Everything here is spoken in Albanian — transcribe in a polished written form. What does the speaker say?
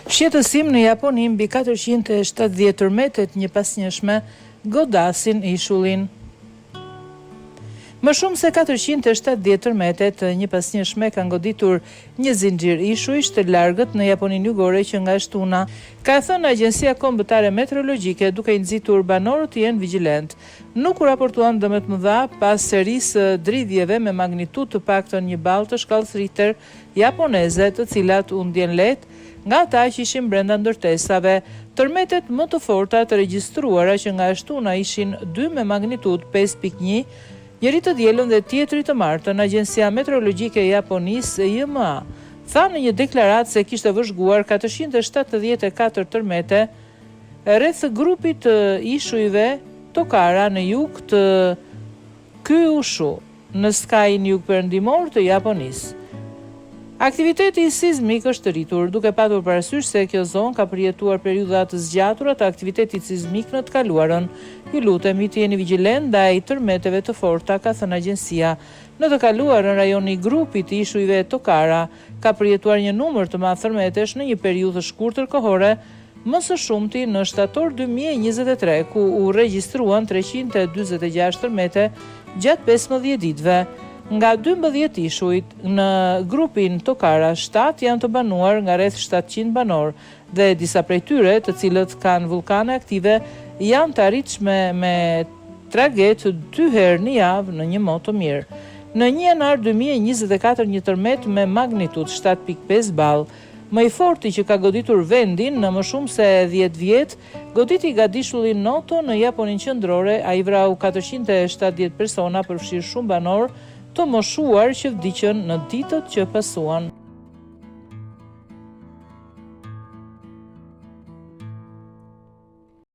Fshetësim në Japoni mbi 470 tërmetet një pasnjëshme godasin ishullin. Më shumë se 470 tërmetet një pasnjëshme kanë goditur një zinxhir ishuish të largët në Japoninë Jugore që nga shtuna, ka thënë Agjencia Kombëtare Meteorologjike, duke i nxitur banorët të jenë vigjilent. Nuk u raportuan dëme të mëdha pas serisë dridhjeve me magnitudë të paktën 1 ballë të shkallës Richter japoneze, të cilat u ndjen lehtë nga ata që ishin brenda ndërtesave. Tërmetet më të forta të regjistruara që nga shtuna ishin 2 me magnitudë 5.1, njëri të dielën dhe tjetri të martën. Agjencia Meteorologjike e Japonisë, JMA, tha në një deklaratë se kishte vëzhguar 474 tërmete rreth grupit të ishujve Tokara në jug të Kyushu, në skajin jugperëndimor të Japonisë. Aktiviteti sismik është rritur, duke patur parasysh se kjo zonë ka përjetuar periudha të zgjatura të aktivitetit sismik në të kaluarën. Ju lutemi të jeni vigjilent ndaj tërmeteve të forta, ka thënë agjencia. Në të kaluarën rajoni grupit të ishujve Tokara ka përjetuar një numër të madh tërmetesh në një periudhë të shkurtër kohore, më së shumti në shtator 2023, ku u regjistruan 346 tërmete gjatë 15 ditëve. Nga 12 ishujt në grupin Tokara, 7 janë të banuar nga rreth 700 banor dhe disa prej tyre, të cilët kanë vulkane aktive, janë të arritshme me traget 2 herë në javë në një mod të mirë. Në 1 janar 2024 një tërmet me magnitudë 7.5 ballë, më i forti që ka goditur vendin në më shumë se 10 vjet, goditi gadishullin Noto në Japoninë qendrore. Ai vrau 470 persona, përfshirë shumë banor të moshuar që vdiqën në ditët që pasuan.